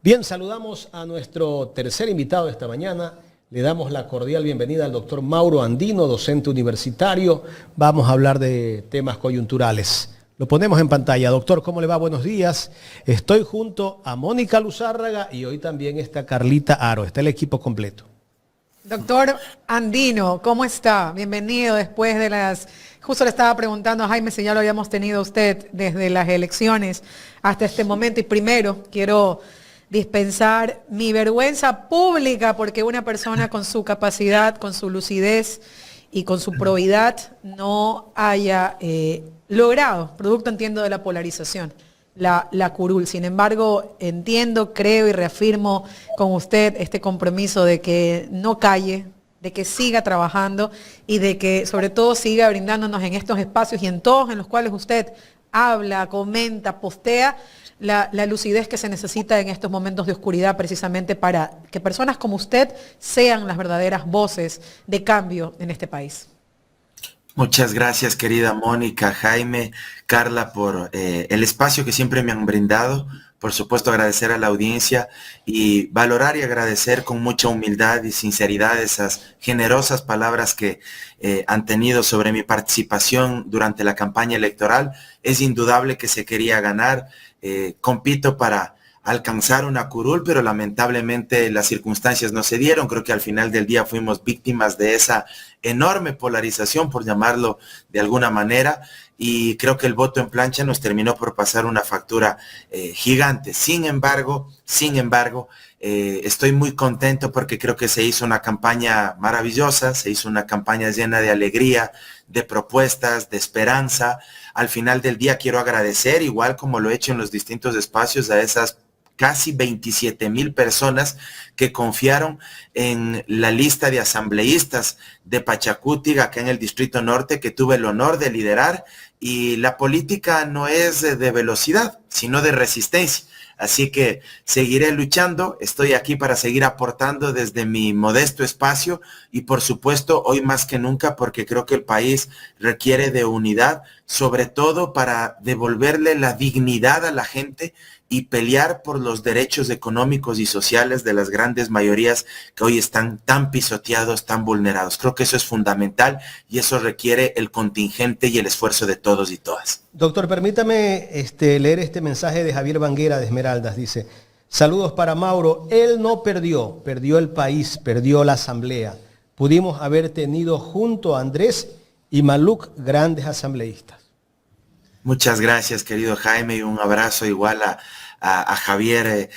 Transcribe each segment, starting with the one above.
Bien, saludamos a nuestro tercer invitado de esta mañana. Le damos la cordial bienvenida al doctor Mauro Andino, docente universitario. Vamos a hablar de temas coyunturales. Lo ponemos en pantalla. Doctor, ¿cómo le va? Buenos días. Estoy junto a Mónica Luzárraga y hoy también está Carlita Aro. Está el equipo completo. Doctor Andino, ¿cómo está? Bienvenido después de las... Justo le estaba preguntando a Jaime si ya lo habíamos tenido usted desde las elecciones hasta este momento. Y primero quiero dispensar mi vergüenza pública porque una persona con su capacidad, con su lucidez y con su probidad no haya logrado, producto entiendo de la polarización, la curul. Sin embargo, entiendo, creo y reafirmo con usted este compromiso de que no calle, de que siga trabajando y de que sobre todo siga brindándonos en estos espacios y en todos en los cuales usted habla, comenta, postea, la lucidez que se necesita en estos momentos de oscuridad precisamente para que personas como usted sean las verdaderas voces de cambio en este país. Muchas gracias, querida Mónica, Jaime, Carla, por el espacio que siempre me han brindado. Por supuesto, agradecer a la audiencia y valorar y agradecer con mucha humildad y sinceridad esas generosas palabras que han tenido sobre mi participación durante la campaña electoral. Es indudable que se quería ganar. Compito para alcanzar una curul, pero lamentablemente las circunstancias no se dieron. Creo que al final del día fuimos víctimas de esa enorme polarización, por llamarlo de alguna manera, y creo que el voto en plancha nos terminó por pasar una factura gigante. Sin embargo, estoy muy contento porque creo que se hizo una campaña maravillosa, se hizo una campaña llena de alegría, de propuestas, de esperanza. Al final del día quiero agradecer, igual como lo he hecho en los distintos espacios, a esas casi 27,000 personas que confiaron en la lista de asambleístas de Pachacútiga, acá en el Distrito Norte, que tuve el honor de liderar. Y la política no es de velocidad, sino de resistencia. Así que seguiré luchando, estoy aquí para seguir aportando desde mi modesto espacio y por supuesto hoy más que nunca porque creo que el país requiere de unidad, sobre todo para devolverle la dignidad a la gente y pelear por los derechos económicos y sociales de las grandes mayorías que hoy están tan pisoteados, tan vulnerados. Creo que eso es fundamental y eso requiere el contingente y el esfuerzo de todos y todas. Doctor, permítame leer este mensaje de Javier Banguera de Esmeraldas. Dice, saludos para Mauro. Él no perdió, perdió el país, perdió la asamblea. Pudimos haber tenido junto a Andrés y Maluc grandes asambleístas. Muchas gracias, querido Jaime, y un abrazo igual a Javier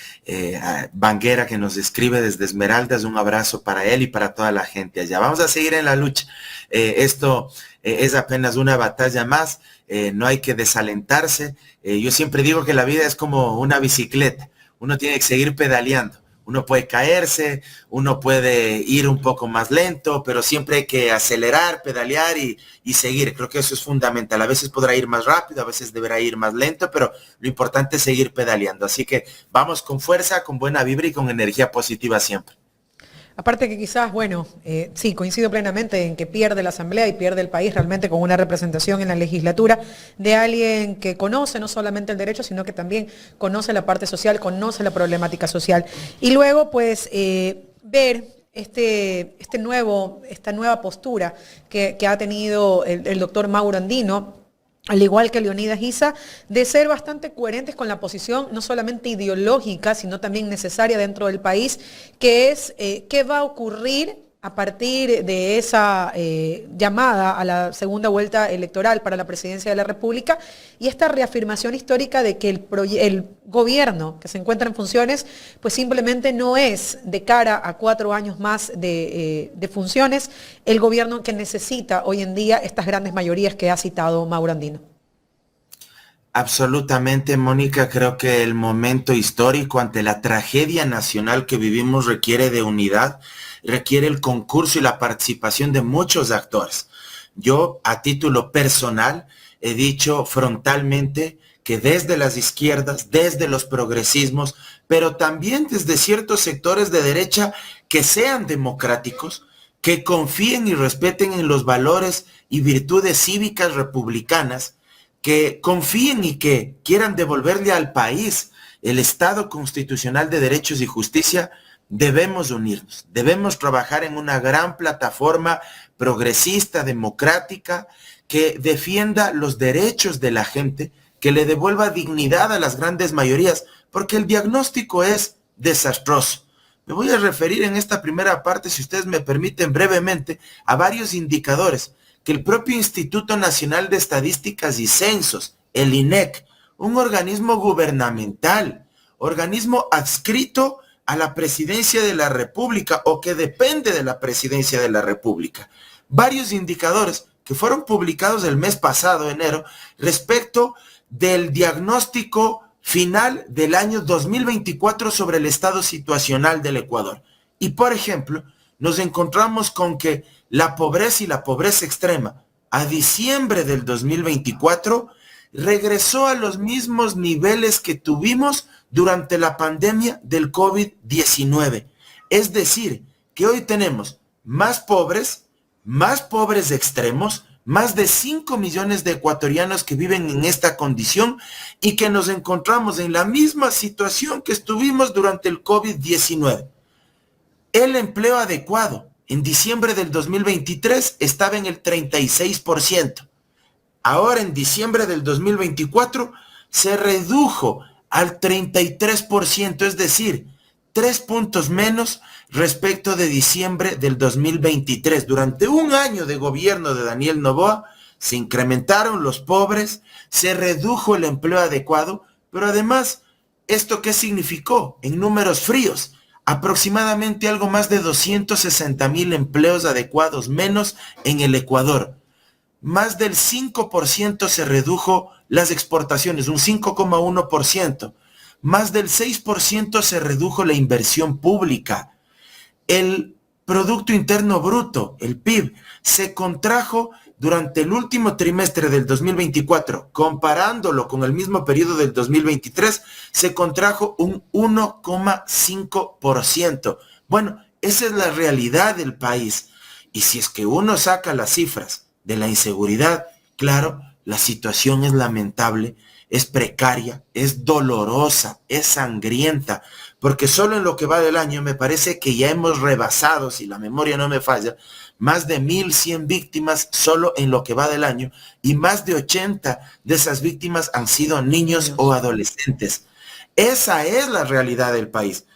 Banguera, que nos escribe desde Esmeraldas. Un abrazo para él y para toda la gente allá. Vamos a seguir en la lucha. Esto es apenas una batalla más. No hay que desalentarse. Yo siempre digo que la vida es como una bicicleta. Uno tiene que seguir pedaleando. Uno puede caerse, uno puede ir un poco más lento, pero siempre hay que acelerar, pedalear y seguir. Creo que eso es fundamental. A veces podrá ir más rápido, a veces deberá ir más lento, pero lo importante es seguir pedaleando. Así que vamos con fuerza, con buena vibra y con energía positiva siempre. Aparte que quizás, bueno, sí, coincido plenamente en que pierde la Asamblea y pierde el país realmente con una representación en la legislatura de alguien que conoce no solamente el derecho, sino que también conoce la parte social, conoce la problemática social. Y luego, pues, ver esta nueva postura que ha tenido el doctor Mauro Andino, al igual que Leonidas Issa, de ser bastante coherentes con la posición, no solamente ideológica, sino también necesaria dentro del país, que es qué va a ocurrir a partir de esa llamada a la segunda vuelta electoral para la presidencia de la República y esta reafirmación histórica de que el gobierno que se encuentra en funciones, pues simplemente no es de cara a 4 años más de funciones el gobierno que necesita hoy en día estas grandes mayorías que ha citado Mauro Andino. Absolutamente, Mónica, creo que el momento histórico ante la tragedia nacional que vivimos requiere de unidad, requiere el concurso y la participación de muchos actores. Yo, a título personal, he dicho frontalmente que desde las izquierdas, desde los progresismos, pero también desde ciertos sectores de derecha que sean democráticos, que confíen y respeten en los valores y virtudes cívicas republicanas, que confíen y que quieran devolverle al país el Estado constitucional de derechos y justicia, debemos unirnos, debemos trabajar en una gran plataforma progresista, democrática, que defienda los derechos de la gente, que le devuelva dignidad a las grandes mayorías, porque el diagnóstico es desastroso. Me voy a referir en esta primera parte, si ustedes me permiten brevemente, a varios indicadores que el propio Instituto Nacional de Estadísticas y Censos, el INEC, un organismo gubernamental, organismo adscrito a la Presidencia de la República o que depende de la Presidencia de la República. Varios indicadores que fueron publicados el mes pasado, enero, respecto del diagnóstico final del año 2024 sobre el estado situacional del Ecuador. Y por ejemplo, nos encontramos con que la pobreza y la pobreza extrema a diciembre del 2024 regresó a los mismos niveles que tuvimos durante la pandemia del COVID-19. Es decir, que hoy tenemos más pobres extremos, más de 5 millones de ecuatorianos que viven en esta condición y que nos encontramos en la misma situación que estuvimos durante el COVID-19. El empleo adecuado en diciembre del 2023 estaba en el 36%. Ahora en diciembre del 2024 se redujo al 33%, es decir, 3 puntos menos respecto de diciembre del 2023. Durante un año de gobierno de Daniel Noboa se incrementaron los pobres, se redujo el empleo adecuado, pero además, ¿esto qué significó? En números fríos, aproximadamente algo más de 260,000 empleos adecuados menos en el Ecuador. Más del 5% se redujo las exportaciones, un 5,1%. Más del 6% se redujo la inversión pública. El Producto Interno Bruto, el PIB, se contrajo durante el último trimestre del 2024, comparándolo con el mismo periodo del 2023, se contrajo un 1,5%. Bueno, esa es la realidad del país. Y si es que uno saca las cifras de la inseguridad, claro, la situación es lamentable, es precaria, es dolorosa, es sangrienta, porque solo en lo que va del año me parece que ya hemos rebasado, si la memoria no me falla, más de 1,100 víctimas solo en lo que va del año, y más de 80 de esas víctimas han sido niños o adolescentes. Esa es la realidad del país.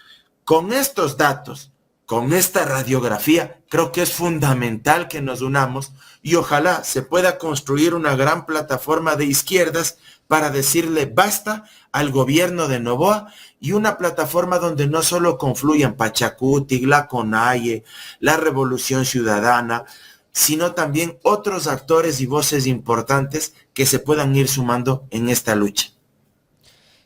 Con estos datos, con esta radiografía, creo que es fundamental que nos unamos y ojalá se pueda construir una gran plataforma de izquierdas para decirle basta al gobierno de Noboa y una plataforma donde no solo confluyan Pachacuti, la CONAIE, la Revolución Ciudadana, sino también otros actores y voces importantes que se puedan ir sumando en esta lucha.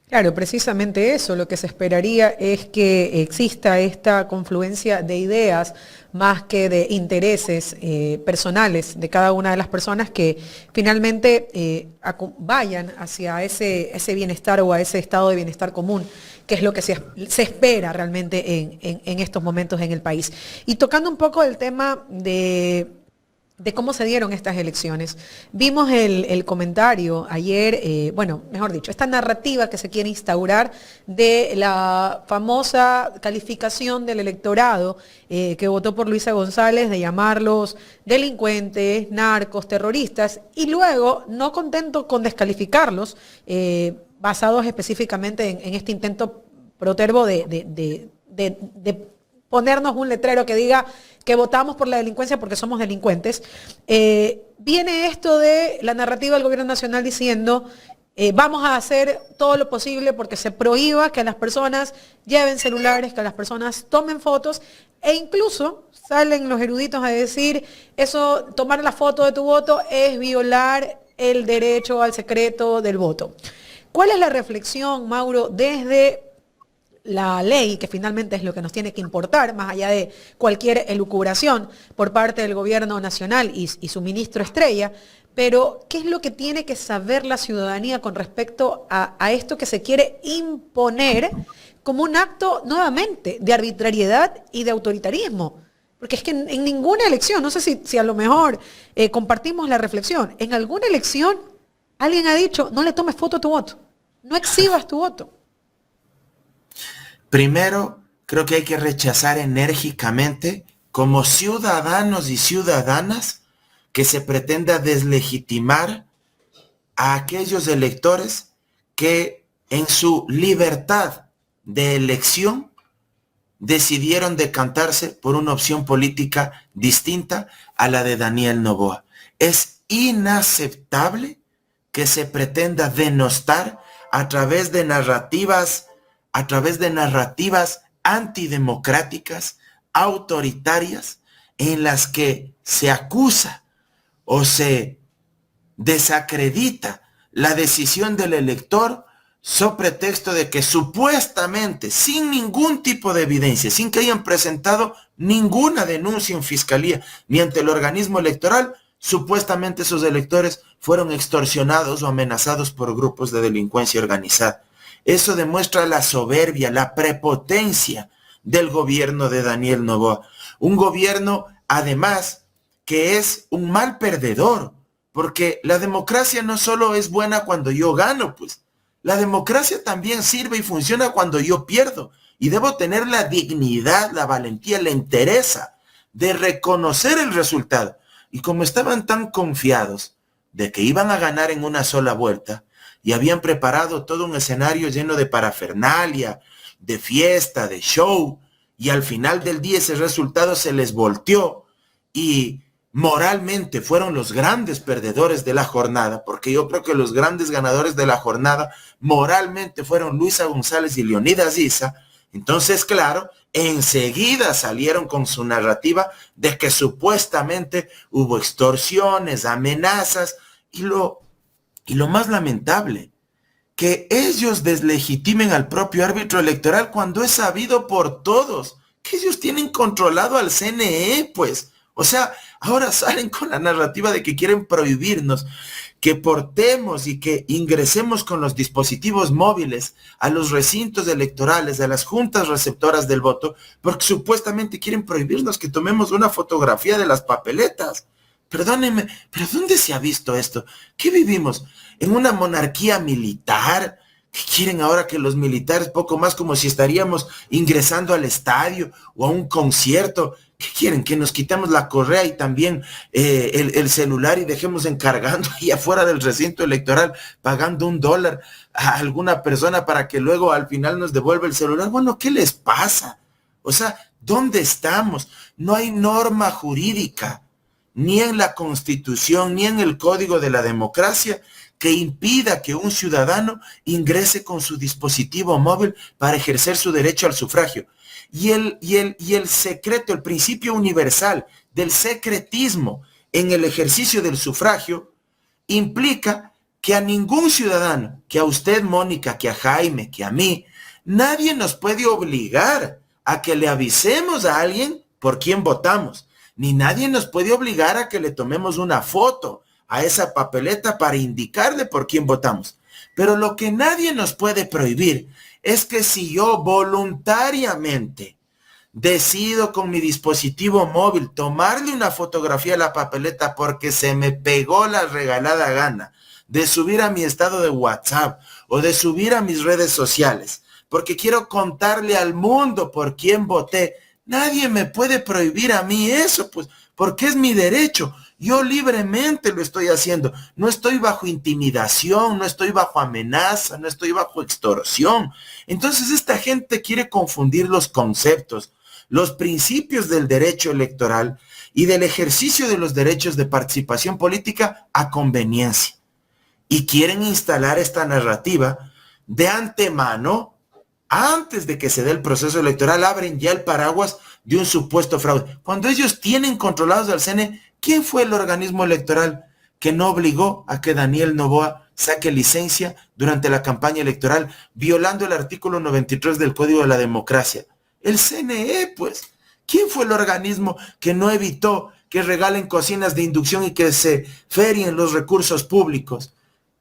Claro, precisamente eso, lo que se esperaría es que exista esta confluencia de ideas más que de intereses personales de cada una de las personas que finalmente vayan hacia ese bienestar o a ese estado de bienestar común, que es lo que se espera realmente en estos momentos en el país. Y tocando un poco el tema de cómo se dieron estas elecciones. Vimos el comentario ayer, mejor dicho, esta narrativa que se quiere instaurar de la famosa calificación del electorado que votó por Luisa González, de llamarlos delincuentes, narcos, terroristas, y luego, no contento con descalificarlos, basados específicamente en este intento protervo de ponernos un letrero que diga que votamos por la delincuencia porque somos delincuentes, viene esto de la narrativa del gobierno nacional diciendo vamos a hacer todo lo posible porque se prohíba que las personas lleven celulares, que las personas tomen fotos, e incluso salen los eruditos a decir eso, tomar la foto de tu voto es violar el derecho al secreto del voto. ¿Cuál es la reflexión, Mauro, desde la ley, que finalmente es lo que nos tiene que importar, más allá de cualquier elucubración por parte del gobierno nacional y su ministro estrella, pero qué es lo que tiene que saber la ciudadanía con respecto a esto que se quiere imponer como un acto, nuevamente, de arbitrariedad y de autoritarismo? Porque es que en ninguna elección, no sé si a lo mejor compartimos la reflexión, en alguna elección alguien ha dicho, no le tomes foto a tu voto, no exhibas tu voto. Primero, creo que hay que rechazar enérgicamente, como ciudadanos y ciudadanas, que se pretenda deslegitimar a aquellos electores que en su libertad de elección decidieron decantarse por una opción política distinta a la de Daniel Noboa. Es inaceptable que se pretenda denostar a través de narrativas antidemocráticas, autoritarias, en las que se acusa o se desacredita la decisión del elector so pretexto de que supuestamente, sin ningún tipo de evidencia, sin que hayan presentado ninguna denuncia en fiscalía ni ante el organismo electoral, supuestamente esos electores fueron extorsionados o amenazados por grupos de delincuencia organizada. Eso demuestra la soberbia, la prepotencia del gobierno de Daniel Noboa. Un gobierno, además, que es un mal perdedor, porque la democracia no solo es buena cuando yo gano, pues. La democracia también sirve y funciona cuando yo pierdo. Y debo tener la dignidad, la valentía, la entereza de reconocer el resultado. Y como estaban tan confiados de que iban a ganar en una sola vuelta y habían preparado todo un escenario lleno de parafernalia, de fiesta, de show, y al final del día ese resultado se les volteó y moralmente fueron los grandes perdedores de la jornada, porque yo creo que los grandes ganadores de la jornada moralmente fueron Luisa González y Leonidas Issa. Entonces, claro, enseguida salieron con su narrativa de que supuestamente hubo extorsiones, amenazas, y lo más lamentable, que ellos deslegitimen al propio árbitro electoral cuando es sabido por todos que ellos tienen controlado al CNE, pues. O sea, ahora salen con la narrativa de que quieren prohibirnos que portemos y que ingresemos con los dispositivos móviles a los recintos electorales, a las juntas receptoras del voto, porque supuestamente quieren prohibirnos que tomemos una fotografía de las papeletas. Perdónenme, pero ¿dónde se ha visto esto? ¿Qué vivimos? ¿En una monarquía militar? ¿Qué quieren ahora que los militares, poco más como si estaríamos ingresando al estadio o a un concierto? ¿Qué quieren? ¿Que nos quitemos la correa y también el celular y dejemos encargando ahí afuera del recinto electoral, pagando $1 a alguna persona para que luego al final nos devuelva el celular? Bueno, ¿qué les pasa? O sea, ¿dónde estamos? No hay norma jurídica, ni en la Constitución, ni en el Código de la Democracia, que impida que un ciudadano ingrese con su dispositivo móvil para ejercer su derecho al sufragio. Y el secreto, el principio universal del secretismo en el ejercicio del sufragio implica que a ningún ciudadano, que a usted, Mónica, que a Jaime, que a mí, nadie nos puede obligar a que le avisemos a alguien por quién votamos, ni nadie nos puede obligar a que le tomemos una foto a esa papeleta para indicarle por quién votamos. Pero lo que nadie nos puede prohibir es que si yo voluntariamente decido con mi dispositivo móvil tomarle una fotografía a la papeleta porque se me pegó la regalada gana de subir a mi estado de WhatsApp o de subir a mis redes sociales, porque quiero contarle al mundo por quién voté, nadie me puede prohibir a mí eso, pues, porque es mi derecho. Yo libremente lo estoy haciendo. No estoy bajo intimidación, no estoy bajo amenaza, no estoy bajo extorsión. Entonces esta gente quiere confundir los conceptos, los principios del derecho electoral y del ejercicio de los derechos de participación política a conveniencia. Y quieren instalar esta narrativa de antemano, antes de que se dé el proceso electoral, abren ya el paraguas de un supuesto fraude. Cuando ellos tienen controlados al CNE, ¿quién fue el organismo electoral que no obligó a que Daniel Noboa saque licencia durante la campaña electoral, violando el artículo 93 del Código de la Democracia? El CNE, pues. ¿Quién fue el organismo que no evitó que regalen cocinas de inducción y que se ferien los recursos públicos?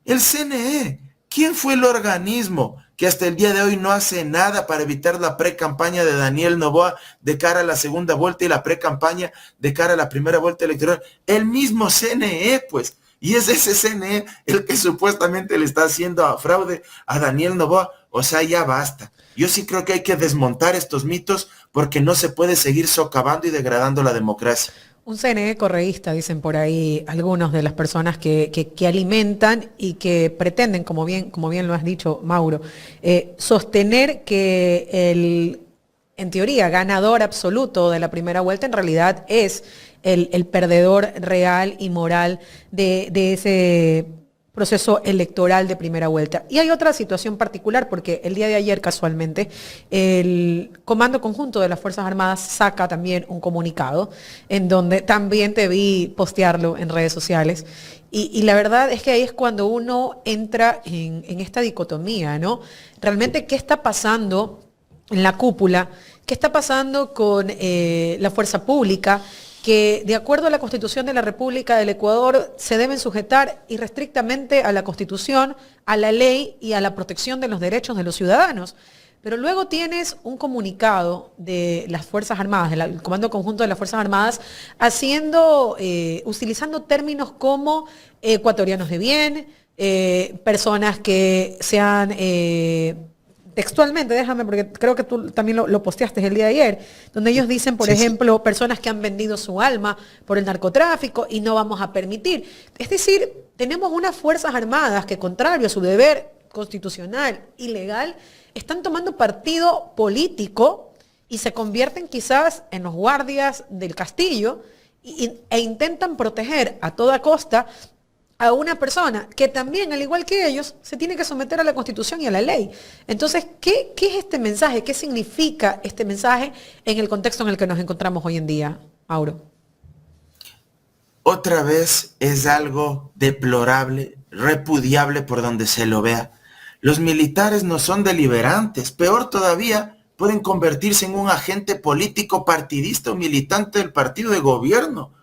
El CNE. ¿Quién fue el organismo que hasta el día de hoy no hace nada para evitar la pre-campaña de Daniel Noboa de cara a la segunda vuelta y la pre-campaña de cara a la primera vuelta electoral? El mismo CNE, pues. Y es ese CNE el que supuestamente le está haciendo fraude a Daniel Noboa. O sea, ya basta. Yo sí creo que hay que desmontar estos mitos porque no se puede seguir socavando y degradando la democracia. Un CNE correísta, dicen por ahí algunos de las personas que alimentan y que pretenden, como bien lo has dicho, Mauro, sostener que en teoría, ganador absoluto de la primera vuelta en realidad es el perdedor real y moral de ese proceso electoral de primera vuelta. Y hay otra situación particular, porque el día de ayer, casualmente, el Comando Conjunto de las Fuerzas Armadas saca también un comunicado, en donde también te vi postearlo en redes sociales. Y la verdad es que ahí es cuando uno entra en esta dicotomía, ¿no? Realmente, ¿qué está pasando en la cúpula? ¿Qué está pasando con la fuerza pública? Que de acuerdo a la Constitución de la República del Ecuador se deben sujetar irrestrictamente a la Constitución, a la ley y a la protección de los derechos de los ciudadanos. Pero luego tienes un comunicado de las Fuerzas Armadas, del Comando Conjunto de las Fuerzas Armadas, utilizando términos como ecuatorianos de bien, personas que sean textualmente, déjame, porque creo que tú también lo posteaste el día de ayer, donde ellos dicen, por ejemplo, personas que han vendido su alma por el narcotráfico y no vamos a permitir. Es decir, tenemos unas Fuerzas Armadas que, contrario a su deber constitucional y legal, están tomando partido político y se convierten quizás en los guardias del castillo e intentan proteger a toda costa a una persona que también, al igual que ellos, se tiene que someter a la Constitución y a la ley. Entonces, ¿qué es este mensaje? ¿Qué significa este mensaje en el contexto en el que nos encontramos hoy en día, Mauro? Otra vez es algo deplorable, repudiable por donde se lo vea. Los militares no son deliberantes, peor todavía, pueden convertirse en un agente político partidista o militante del partido de gobierno.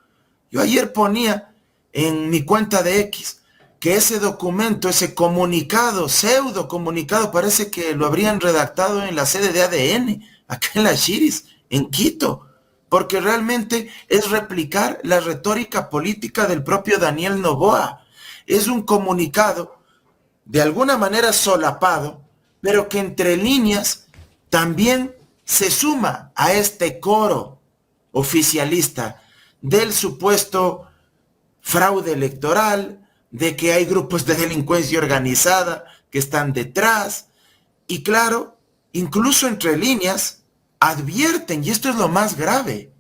Yo ayer ponía en mi cuenta de X que ese documento, ese comunicado, pseudo comunicado, parece que lo habrían redactado en la sede de ADN, acá en la Chiris, en Quito, porque realmente es replicar la retórica política del propio Daniel Noboa. Es un comunicado de alguna manera solapado, pero que entre líneas también se suma a este coro oficialista del supuesto fraude electoral, de que hay grupos de delincuencia organizada que están detrás. Y claro, incluso entre líneas advierten, y esto es lo más grave,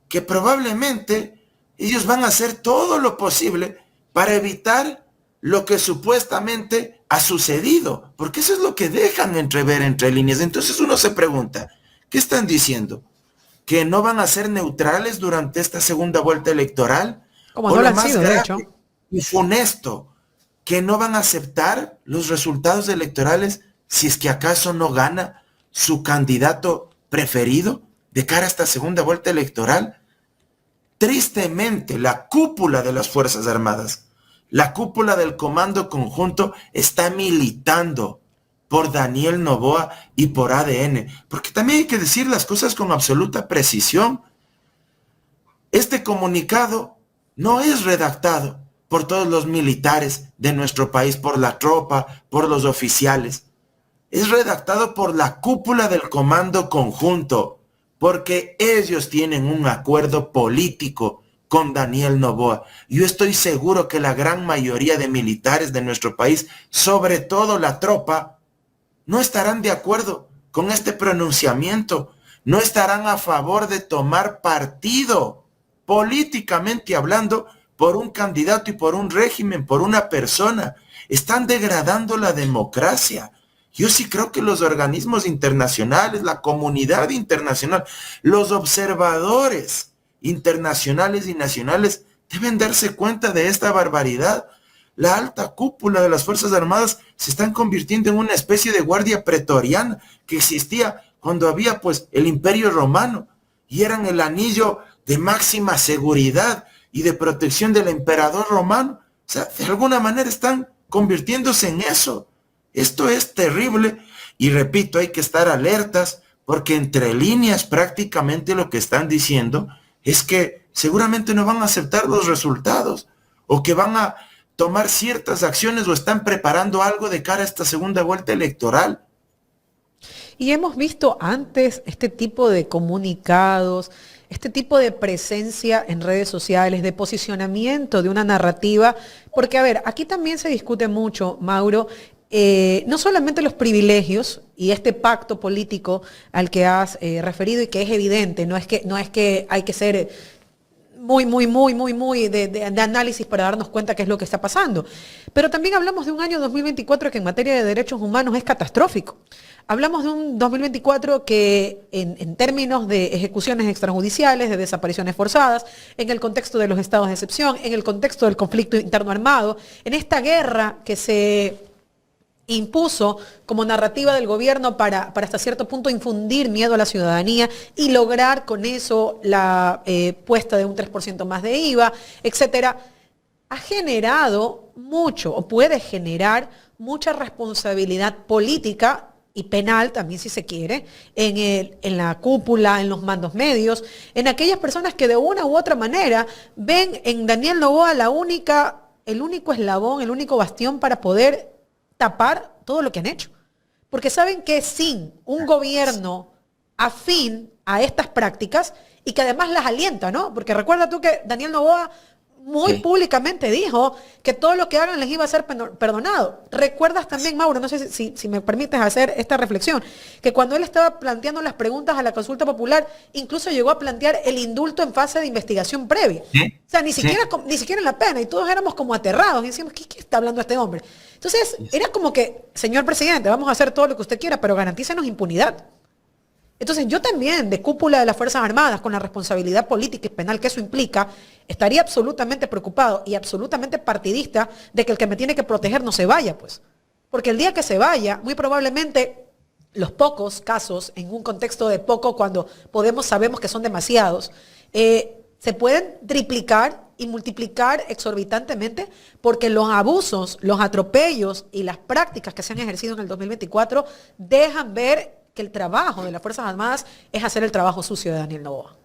que probablemente ellos van a hacer todo lo posible para evitar lo que supuestamente ha sucedido, porque eso es lo que dejan entrever entre líneas. Entonces uno se pregunta, ¿qué están diciendo? ¿Que no van a ser neutrales durante esta segunda vuelta electoral? Como no lo han sido, de hecho. Y funesto, que no van a aceptar los resultados electorales si es que acaso no gana su candidato preferido de cara a esta segunda vuelta electoral. Tristemente, la cúpula de las Fuerzas Armadas, la cúpula del Comando Conjunto está militando por Daniel Noboa y por ADN, porque también hay que decir las cosas con absoluta precisión. Este comunicado no es redactado por todos los militares de nuestro país, por la tropa, por los oficiales. Es redactado por la cúpula del Comando Conjunto, porque ellos tienen un acuerdo político con Daniel Noboa. Yo estoy seguro que la gran mayoría de militares de nuestro país, sobre todo la tropa, no estarán de acuerdo con este pronunciamiento, no estarán a favor de tomar partido políticamente hablando, por un candidato y por un régimen, por una persona. Están degradando la democracia. Yo sí creo que los organismos internacionales, la comunidad internacional, los observadores internacionales y nacionales deben darse cuenta de esta barbaridad. La alta cúpula de las Fuerzas Armadas se están convirtiendo en una especie de guardia pretoriana que existía cuando había pues el Imperio Romano y eran el anillo de máxima seguridad y de protección del emperador romano. O sea, de alguna manera están convirtiéndose en eso. Esto es terrible y repito, hay que estar alertas porque entre líneas prácticamente lo que están diciendo es que seguramente no van a aceptar los resultados o que van a tomar ciertas acciones o están preparando algo de cara a esta segunda vuelta electoral. y hemos visto antes este tipo de comunicados, este tipo de presencia en redes sociales, de posicionamiento de una narrativa, porque a ver, aquí también se discute mucho, Mauro, no solamente los privilegios y este pacto político al que has referido y que es evidente, no es que hay que ser muy de análisis para darnos cuenta qué es lo que está pasando. Pero también hablamos de un año 2024 que en materia de derechos humanos es catastrófico. Hablamos de un 2024 que en términos de ejecuciones extrajudiciales, de desapariciones forzadas, en el contexto de los estados de excepción, en el contexto del conflicto interno armado, en esta guerra que se impuso como narrativa del gobierno para hasta cierto punto infundir miedo a la ciudadanía y lograr con eso la puesta de un 3% más de IVA, etcétera, ha generado mucho o puede generar mucha responsabilidad política y penal también si se quiere, en la cúpula, en los mandos medios, en aquellas personas que de una u otra manera ven en Daniel Noboa el único eslabón, el único bastión para poder tapar todo lo que han hecho. Porque saben que sin un gobierno afín a estas prácticas y que además las alienta, ¿no? Porque recuerda tú que Daniel Noboa muy públicamente dijo que todo lo que hagan les iba a ser perdonado. Recuerdas también, Mauro, no sé si me permites hacer esta reflexión, que cuando él estaba planteando las preguntas a la consulta popular, incluso llegó a plantear el indulto en fase de investigación previa. O sea, ni siquiera en la pena, y todos éramos como aterrados, y decíamos, ¿qué está hablando este hombre? Entonces, era como que, señor presidente, vamos a hacer todo lo que usted quiera, pero garantícenos impunidad. Entonces yo también, de cúpula de las Fuerzas Armadas, con la responsabilidad política y penal que eso implica, estaría absolutamente preocupado y absolutamente partidista de que el que me tiene que proteger no se vaya, pues. Porque el día que se vaya, muy probablemente los pocos casos, en un contexto de poco, cuando sabemos que son demasiados, se pueden triplicar y multiplicar exorbitantemente porque los abusos, los atropellos y las prácticas que se han ejercido en el 2024 dejan ver que el trabajo de las Fuerzas Armadas es hacer el trabajo sucio de Daniel Noboa.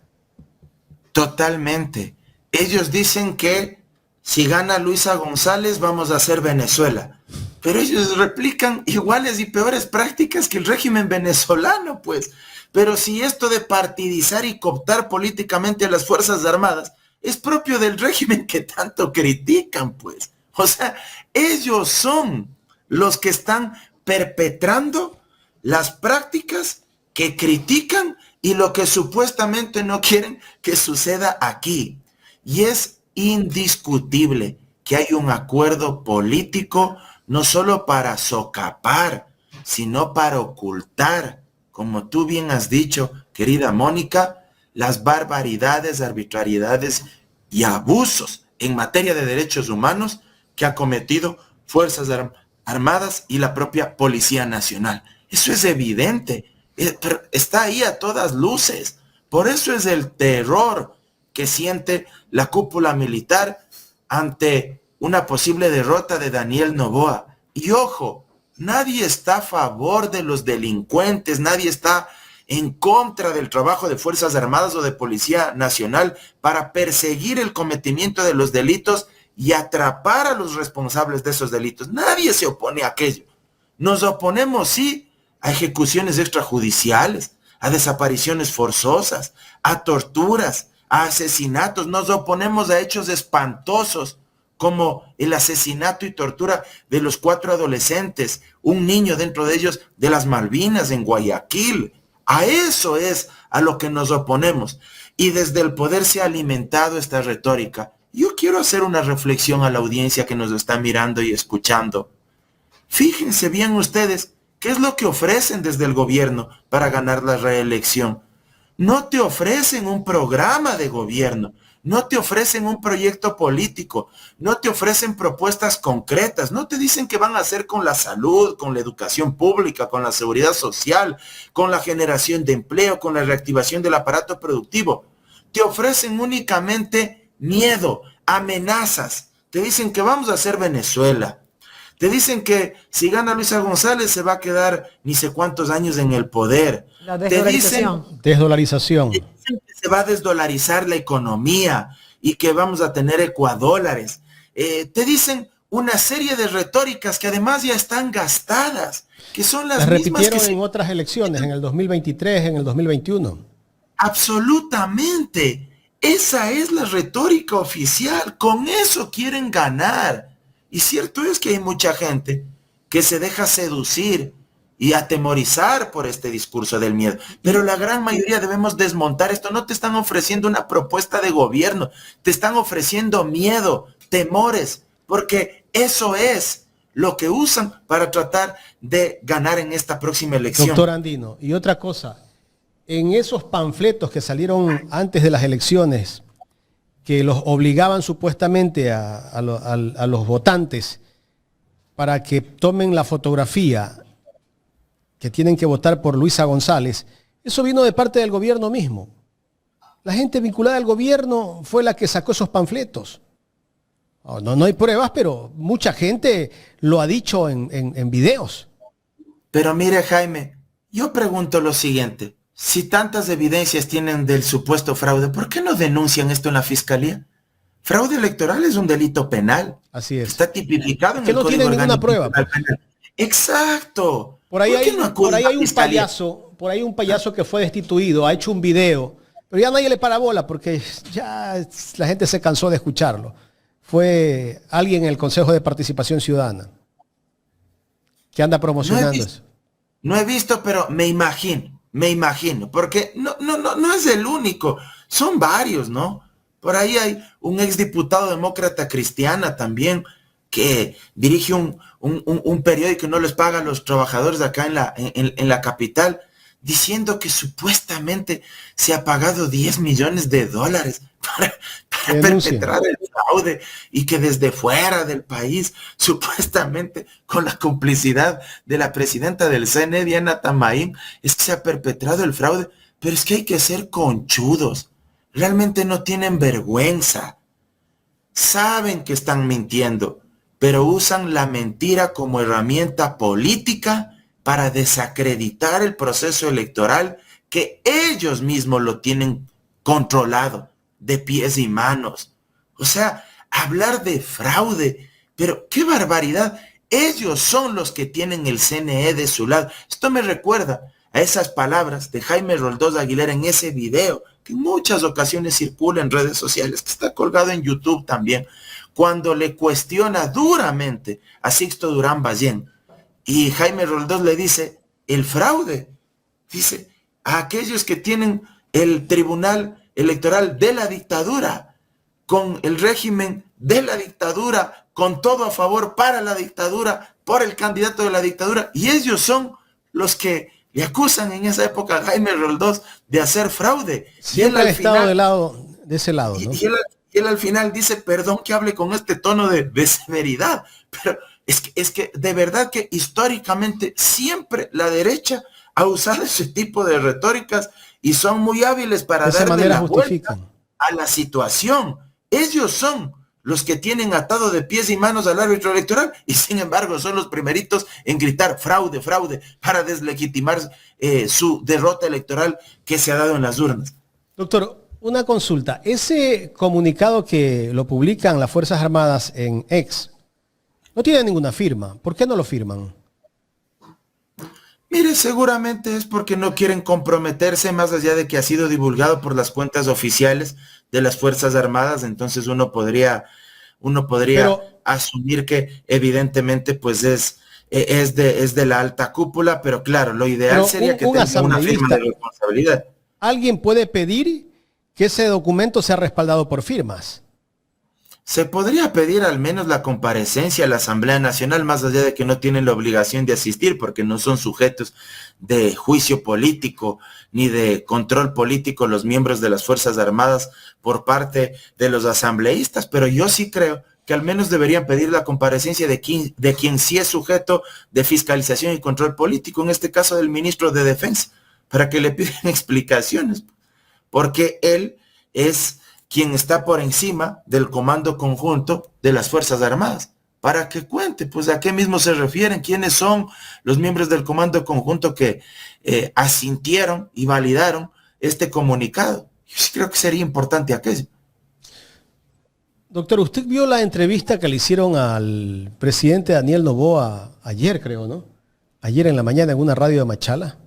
Totalmente. Ellos dicen que si gana Luisa González vamos a hacer Venezuela. Pero ellos replican iguales y peores prácticas que el régimen venezolano, pues. Pero si esto de partidizar y cooptar políticamente a las Fuerzas Armadas es propio del régimen que tanto critican, pues. O sea, ellos son los que están perpetrando las prácticas que critican y lo que supuestamente no quieren que suceda aquí. Y es indiscutible que hay un acuerdo político no solo para socapar, sino para ocultar, como tú bien has dicho, querida Mónica, las barbaridades, arbitrariedades y abusos en materia de derechos humanos que ha cometido Fuerzas Armadas y la propia Policía Nacional. Eso es evidente, pero está ahí a todas luces. Por eso es el terror que siente la cúpula militar ante una posible derrota de Daniel Noboa. Y ojo, nadie está a favor de los delincuentes, nadie está en contra del trabajo de Fuerzas Armadas o de Policía Nacional para perseguir el cometimiento de los delitos y atrapar a los responsables de esos delitos. Nadie se opone a aquello. Nos oponemos, sí, a ejecuciones extrajudiciales, a desapariciones forzosas, a torturas, a asesinatos. Nos oponemos a hechos espantosos como el asesinato y tortura de los 4 adolescentes, un niño dentro de ellos de las Malvinas en Guayaquil. A eso es a lo que nos oponemos. Y desde el poder se ha alimentado esta retórica. Yo quiero hacer una reflexión a la audiencia que nos está mirando y escuchando. Fíjense bien ustedes, ¿qué es lo que ofrecen desde el gobierno para ganar la reelección? No te ofrecen un programa de gobierno, no te ofrecen un proyecto político, no te ofrecen propuestas concretas, no te dicen qué van a hacer con la salud, con la educación pública, con la seguridad social, con la generación de empleo, con la reactivación del aparato productivo. Te ofrecen únicamente miedo, amenazas. Te dicen que vamos a hacer Venezuela. Te dicen que si gana Luisa González se va a quedar ni sé cuántos años en el poder. La desdolarización. Desdolarización. Te dicen que se va a desdolarizar la economía y que vamos a tener ecuadólares. Te dicen una serie de retóricas que además ya están gastadas, que son las Las mismas repitieron que en otras elecciones, en el 2023, en el 2021. Absolutamente. Esa es la retórica oficial. Con eso quieren ganar. Y cierto es que hay mucha gente que se deja seducir y atemorizar por este discurso del miedo. Pero la gran mayoría debemos desmontar esto. No te están ofreciendo una propuesta de gobierno. Te están ofreciendo miedo, temores, porque eso es lo que usan para tratar de ganar en esta próxima elección. Doctor Andino, y otra cosa. En esos panfletos que salieron antes de las elecciones, que los obligaban supuestamente a los votantes para que tomen la fotografía, que tienen que votar por Luisa González, eso vino de parte del gobierno mismo. La gente vinculada al gobierno fue la que sacó esos panfletos. No hay pruebas, pero mucha gente lo ha dicho en videos. Pero mire, Jaime, yo pregunto lo siguiente. Si tantas evidencias tienen del supuesto fraude, ¿por qué no denuncian esto en la fiscalía? Fraude electoral es un delito penal. Así es. Está tipificado en que el no Código tienen ninguna Orgánico prueba. Penal. Exacto. Por ahí hay un fiscalía? un payaso que fue destituido, ha hecho un video, pero ya nadie le para bola porque ya la gente se cansó de escucharlo. Fue alguien en el Consejo de Participación Ciudadana que anda promocionando eso. No he visto, pero me imagino, porque no es el único, son varios, ¿no? Por ahí hay un exdiputado demócrata cristiana también que dirige un periódico y no les paga a los trabajadores de acá en la capital, diciendo que supuestamente se ha pagado $10 millones para perpetrar el fraude y que desde fuera del país, supuestamente con la complicidad de la presidenta del CNE, Diana Tamaín, es que se ha perpetrado el fraude. Pero es que hay que ser conchudos. Realmente no tienen vergüenza. Saben que están mintiendo, pero usan la mentira como herramienta política para desacreditar el proceso electoral que ellos mismos lo tienen controlado de pies y manos. O sea, hablar de fraude, pero qué barbaridad. Ellos son los que tienen el CNE de su lado. Esto me recuerda a esas palabras de Jaime Roldós Aguilera en ese video que en muchas ocasiones circula en redes sociales, que está colgado en YouTube también, cuando le cuestiona duramente a Sixto Durán Ballén. Y Jaime Roldós le dice, el fraude, dice, a aquellos que tienen el Tribunal Electoral de la dictadura, con el régimen de la dictadura, con todo a favor para la dictadura, por el candidato de la dictadura, y ellos son los que le acusan en esa época a Jaime Roldós de hacer fraude. Siempre ha estado de ese lado, ¿no? Y él al final dice, perdón que hable con este tono de severidad, pero es que de verdad que históricamente siempre la derecha ha usado ese tipo de retóricas y son muy hábiles para darle la vuelta a la situación. Ellos son los que tienen atado de pies y manos al árbitro electoral y sin embargo son los primeritos en gritar fraude, fraude, para deslegitimar su derrota electoral que se ha dado en las urnas. Doctor, una consulta. Ese comunicado que lo publican las Fuerzas Armadas en X no tiene ninguna firma. ¿Por qué no lo firman? Mire, seguramente es porque no quieren comprometerse más allá de que ha sido divulgado por las cuentas oficiales de las Fuerzas Armadas, entonces uno podría asumir que evidentemente pues es de la alta cúpula, pero claro, lo ideal sería que tenga una firma de responsabilidad. ¿Alguien puede pedir que ese documento sea respaldado por firmas? Se podría pedir al menos la comparecencia a la Asamblea Nacional, más allá de que no tienen la obligación de asistir, porque no son sujetos de juicio político ni de control político los miembros de las Fuerzas Armadas por parte de los asambleístas, pero yo sí creo que al menos deberían pedir la comparecencia de quien sí es sujeto de fiscalización y control político, en este caso del ministro de Defensa, para que le pidan explicaciones, porque él es quien está por encima del comando conjunto de las Fuerzas Armadas, para que cuente, pues a qué mismo se refieren, quiénes son los miembros del comando conjunto que asintieron y validaron este comunicado. Yo sí creo que sería importante aquello. Doctor, usted vio la entrevista que le hicieron al presidente Daniel Noboa ayer, creo, ¿no? Ayer en la mañana en una radio de Machala.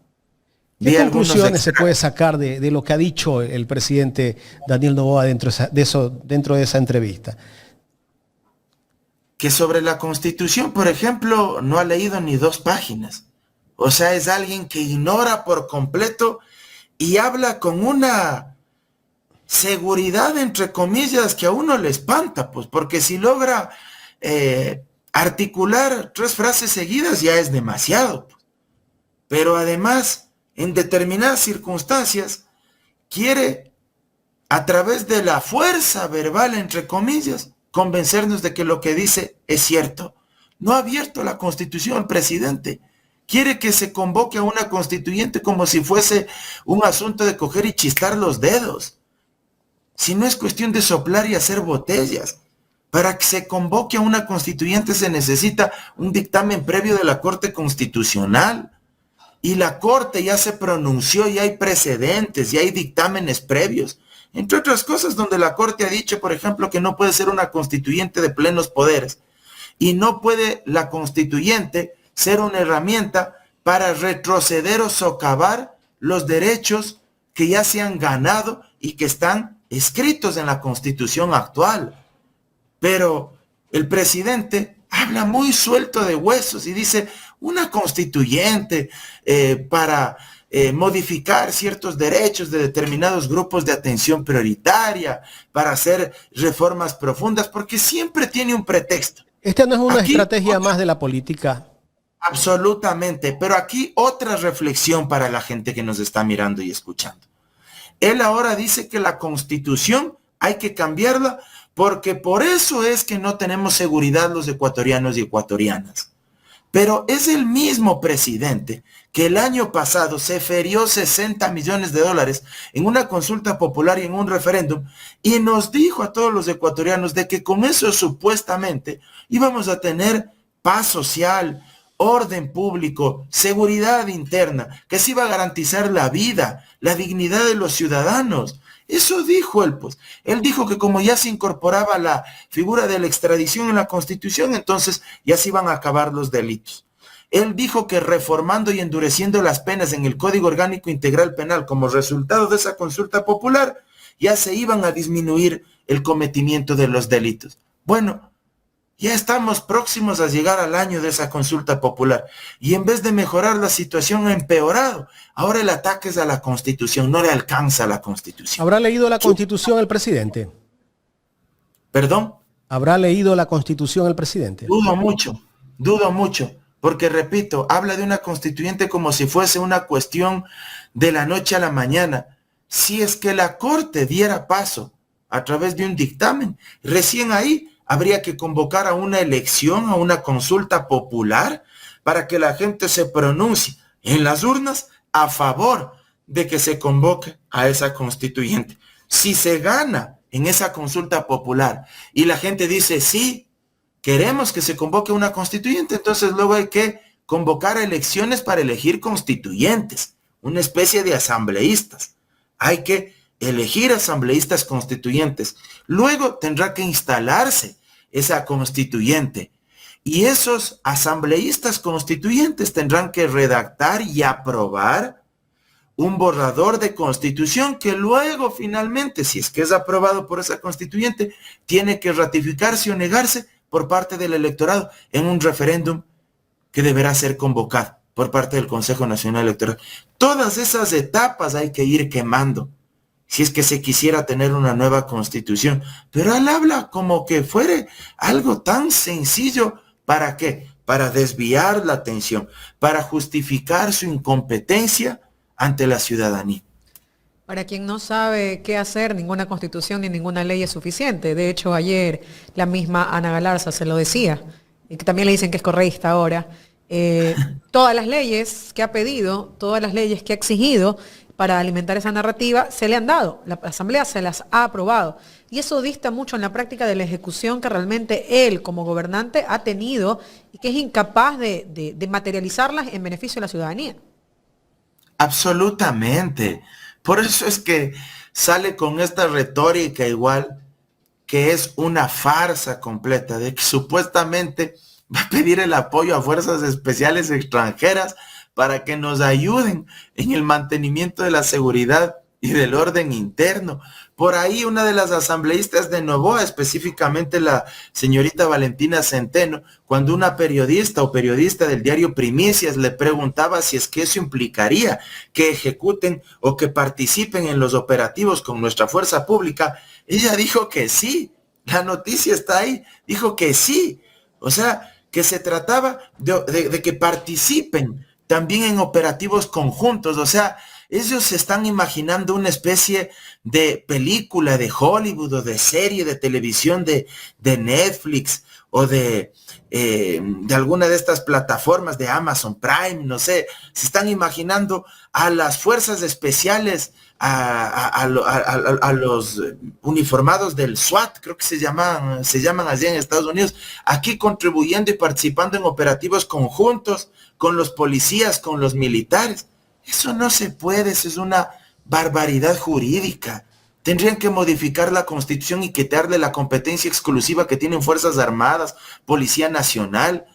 ¿Qué conclusiones se puede sacar de lo que ha dicho el presidente Daniel Noboa dentro de esa entrevista? Que sobre la Constitución, por ejemplo, no ha leído ni 2 páginas. O sea, es alguien que ignora por completo y habla con una seguridad, entre comillas, que a uno le espanta, pues, porque si logra articular 3 frases seguidas ya es demasiado. Pues. Pero además, en determinadas circunstancias, quiere, a través de la fuerza verbal, entre comillas, convencernos de que lo que dice es cierto. No ha abierto la Constitución al presidente. Quiere que se convoque a una constituyente como si fuese un asunto de coger y chistar los dedos. Si no es cuestión de soplar y hacer botellas. Para que se convoque a una constituyente se necesita un dictamen previo de la Corte Constitucional. Y la Corte ya se pronunció, y hay precedentes, y hay dictámenes previos. Entre otras cosas, donde la Corte ha dicho, por ejemplo, que no puede ser una constituyente de plenos poderes. Y no puede la constituyente ser una herramienta para retroceder o socavar los derechos que ya se han ganado y que están escritos en la Constitución actual. Pero el presidente habla muy suelto de huesos y dice una constituyente para modificar ciertos derechos de determinados grupos de atención prioritaria, para hacer reformas profundas, porque siempre tiene un pretexto. Esta no es una estrategia más de la política. Absolutamente, pero aquí otra reflexión para la gente que nos está mirando y escuchando. Él ahora dice que la Constitución hay que cambiarla porque por eso es que no tenemos seguridad los ecuatorianos y ecuatorianas. Pero es el mismo presidente que el año pasado se ferió 60 millones de dólares en una consulta popular y en un referéndum y nos dijo a todos los ecuatorianos de que con eso supuestamente íbamos a tener paz social, orden público, seguridad interna, que se iba a garantizar la vida, la dignidad de los ciudadanos. Eso dijo él, pues. Él dijo que como ya se incorporaba la figura de la extradición en la Constitución, entonces ya se iban a acabar los delitos. Él dijo que reformando y endureciendo las penas en el Código Orgánico Integral Penal como resultado de esa consulta popular, ya se iban a disminuir el cometimiento de los delitos. Bueno, ya estamos próximos a llegar al año de esa consulta popular. Y en vez de mejorar la situación ha empeorado. Ahora el ataque es a la Constitución, no le alcanza a la Constitución. ¿Habrá leído la Constitución el presidente? ¿Perdón? ¿Habrá leído la Constitución el presidente? Dudo mucho. Porque repito, habla de una constituyente como si fuese una cuestión de la noche a la mañana. Si es que la Corte diera paso a través de un dictamen, recién ahí habría que convocar a una elección, a una consulta popular, para que la gente se pronuncie en las urnas a favor de que se convoque a esa constituyente. Si se gana en esa consulta popular y la gente dice sí, queremos que se convoque una constituyente, entonces luego hay que convocar elecciones para elegir constituyentes, una especie de asambleístas. Hay que elegir asambleístas constituyentes. Luego tendrá que instalarse esa constituyente. Y esos asambleístas constituyentes tendrán que redactar y aprobar un borrador de constitución que luego finalmente, si es que es aprobado por esa constituyente, tiene que ratificarse o negarse por parte del electorado en un referéndum que deberá ser convocado por parte del Consejo Nacional Electoral. Todas esas etapas hay que ir quemando si es que se quisiera tener una nueva constitución. Pero él habla como que fuere algo tan sencillo. ¿Para qué? Para desviar la atención, para justificar su incompetencia ante la ciudadanía. Para quien no sabe qué hacer, ninguna constitución ni ninguna ley es suficiente. De hecho, ayer la misma Ana Galarza se lo decía, y que también le dicen que es correísta ahora. Todas las leyes que ha pedido, todas las leyes que ha exigido para alimentar esa narrativa, se le han dado. La Asamblea se las ha aprobado. Y eso dista mucho en la práctica de la ejecución que realmente él, como gobernante, ha tenido y que es incapaz de materializarlas en beneficio de la ciudadanía. Absolutamente. Por eso es que sale con esta retórica igual que es una farsa completa, de que supuestamente va a pedir el apoyo a fuerzas especiales extranjeras para que nos ayuden en el mantenimiento de la seguridad y del orden interno. Por ahí una de las asambleístas de Novoa, específicamente la señorita Valentina Centeno, cuando una periodista o periodista del diario Primicias le preguntaba si es que eso implicaría que ejecuten o que participen en los operativos con nuestra fuerza pública, ella dijo que sí. La noticia está ahí, dijo que sí. O sea, que se trataba de que participen también en operativos conjuntos. O sea, ellos se están imaginando una especie de película de Hollywood o de serie de televisión de Netflix o de alguna de estas plataformas de Amazon Prime, no sé. Se están imaginando a las fuerzas especiales, a los uniformados del SWAT, creo que se llaman allí en Estados Unidos, aquí contribuyendo y participando en operativos conjuntos con los policías, con los militares. Eso no se puede, eso es una barbaridad jurídica. Tendrían que modificar la Constitución y quitarle la competencia exclusiva que tienen Fuerzas Armadas, Policía Nacional.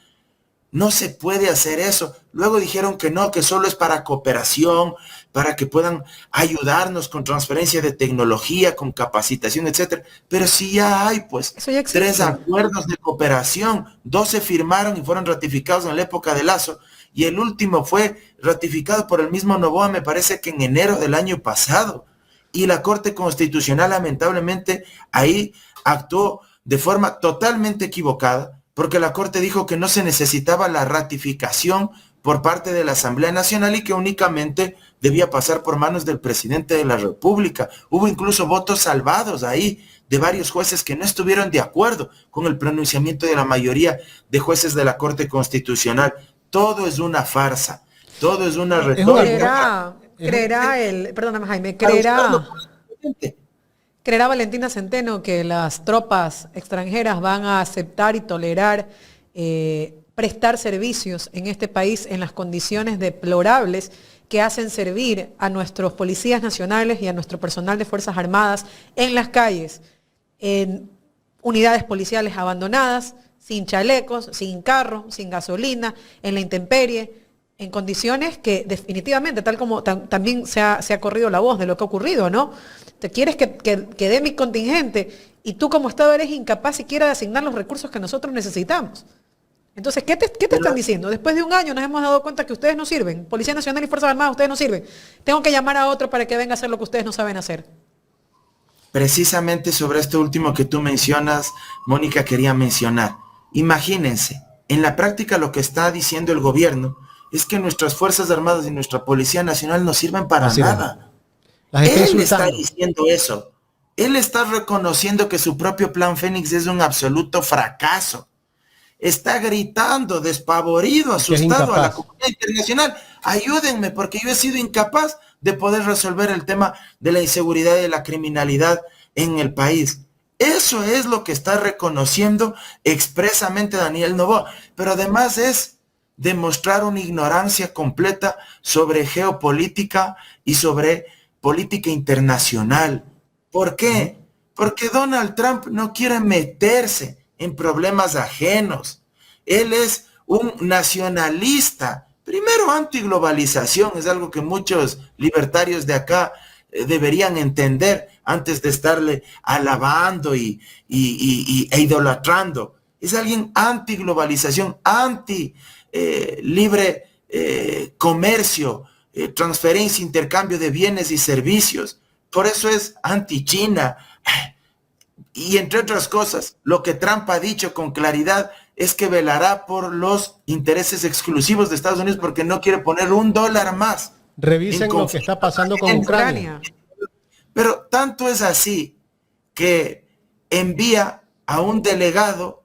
No se puede hacer eso. Luego dijeron que no, que solo es para cooperación, para que puedan ayudarnos con transferencia de tecnología, con capacitación, etcétera. Pero sí ya hay, pues, 3 acuerdos de cooperación, 2 se firmaron y fueron ratificados en la época de Lazo, y el último fue ratificado por el mismo Novoa, me parece que en enero del año pasado. Y la Corte Constitucional, lamentablemente, ahí actuó de forma totalmente equivocada, porque la Corte dijo que no se necesitaba la ratificación por parte de la Asamblea Nacional y que únicamente debía pasar por manos del presidente de la República. Hubo incluso votos salvados ahí de varios jueces que no estuvieron de acuerdo con el pronunciamiento de la mayoría de jueces de la Corte Constitucional. Todo es una farsa, todo es una retórica. Perdóname, Jaime, ¿creerá Valentina Centeno que las tropas extranjeras van a aceptar y tolerar prestar servicios en este país en las condiciones deplorables que hacen servir a nuestros policías nacionales y a nuestro personal de Fuerzas Armadas en las calles, en unidades policiales abandonadas, sin chalecos, sin carro, sin gasolina, en la intemperie, en condiciones que definitivamente, tal como también se ha corrido la voz de lo que ha ocurrido, ¿no? Te quieres que dé mi contingente y tú como Estado eres incapaz siquiera de asignar los recursos que nosotros necesitamos. Entonces, ¿qué te están diciendo? Después de un año nos hemos dado cuenta que ustedes no sirven. Policía Nacional y Fuerzas Armadas, ustedes no sirven. Tengo que llamar a otro para que venga a hacer lo que ustedes no saben hacer. Precisamente sobre esto último que tú mencionas, Mónica, quería mencionar. Imagínense, en la práctica lo que está diciendo el gobierno es que nuestras Fuerzas Armadas y nuestra Policía Nacional no sirven para nada. Él está diciendo eso. Él está reconociendo que su propio Plan Fénix es un absoluto fracaso. Está gritando, despavorido, asustado a la comunidad internacional. Ayúdenme, porque yo he sido incapaz de poder resolver el tema de la inseguridad y de la criminalidad en el país. Eso es lo que está reconociendo expresamente Daniel Noboa. Pero además es demostrar una ignorancia completa sobre geopolítica y sobre política internacional. ¿Por qué? Porque Donald Trump no quiere meterse en problemas ajenos. Él es un nacionalista, primero antiglobalización, es algo que muchos libertarios de acá deberían entender antes de estarle alabando e idolatrando. Es alguien antiglobalización, anti libre comercio, transferencia, intercambio de bienes y servicios. Por eso es anti-China. Y entre otras cosas, lo que Trump ha dicho con claridad es que velará por los intereses exclusivos de Estados Unidos porque no quiere poner $1 más. Revisen lo que está pasando con Ucrania. Pero tanto es así que envía a un delegado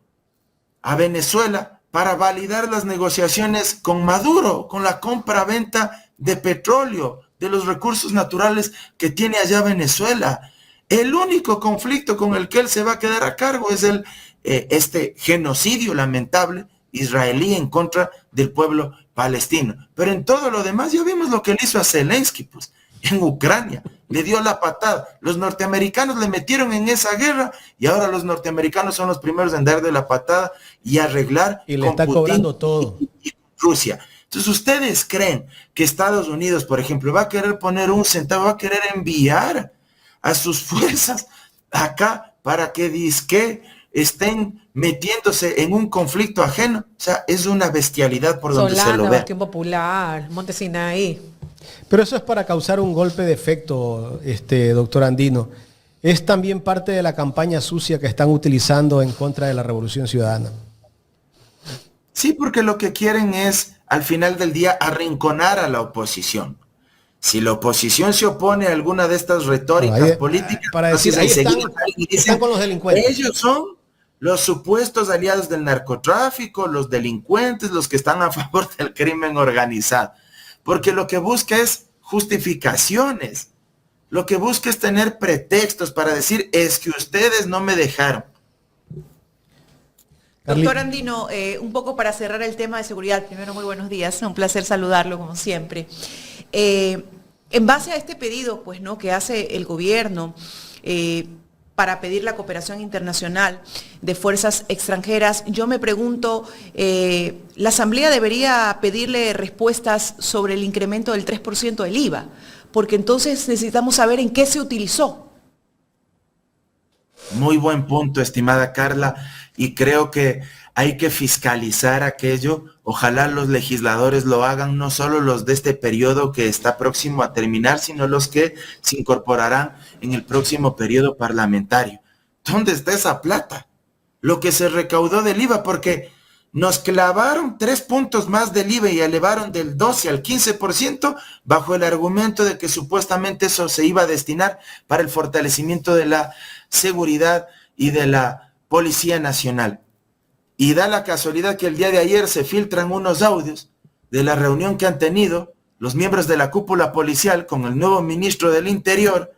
a Venezuela para validar las negociaciones con Maduro, con la compra-venta de petróleo, de los recursos naturales que tiene allá Venezuela. El único conflicto con el que él se va a quedar a cargo es este genocidio lamentable israelí en contra del pueblo palestino. Pero en todo lo demás ya vimos lo que él hizo a Zelensky, pues, en Ucrania. le dio la patada. Los norteamericanos le metieron en esa guerra y ahora los norteamericanos son los primeros en darle la patada y arreglar. Y le está cobrando todo. Y Rusia. Entonces, ¿ustedes creen que Estados Unidos, por ejemplo, va a querer poner un centavo, va a querer enviar a sus fuerzas acá para que dizque estén metiéndose en un conflicto ajeno? O sea, es una bestialidad por donde se lo ve. Bastión Popular, Monte Sinaí. Pero eso es para causar un golpe de efecto, doctor Andino. Es también parte de la campaña sucia que están utilizando en contra de la Revolución Ciudadana. Sí, porque lo que quieren es, al final del día, arrinconar a la oposición. Si la oposición se opone a alguna de estas retóricas políticas, para decir, ahí están con los delincuentes. Ellos son los supuestos aliados del narcotráfico, los delincuentes, los que están a favor del crimen organizado. Porque lo que busca es justificaciones. Lo que busca es tener pretextos para decir, es que ustedes no me dejaron. Doctor Andino, un poco para cerrar el tema de seguridad, primero muy buenos días, un placer saludarlo como siempre. En base a este pedido, pues, ¿no?, que hace el gobierno para pedir la cooperación internacional de fuerzas extranjeras, yo me pregunto, ¿la Asamblea debería pedirle respuestas sobre el incremento del 3% del IVA? Porque entonces necesitamos saber en qué se utilizó. Muy buen punto, estimada Carla, y creo que hay que fiscalizar aquello. Ojalá los legisladores lo hagan, no solo los de este periodo que está próximo a terminar, sino los que se incorporarán en el próximo periodo parlamentario. ¿Dónde está esa plata? Lo que se recaudó del IVA, porque nos clavaron 3 puntos más del IVA y elevaron del 12 al 15% bajo el argumento de que supuestamente eso se iba a destinar para el fortalecimiento de la seguridad y de la Policía Nacional. Y da la casualidad que el día de ayer se filtran unos audios de la reunión que han tenido los miembros de la cúpula policial con el nuevo ministro del Interior,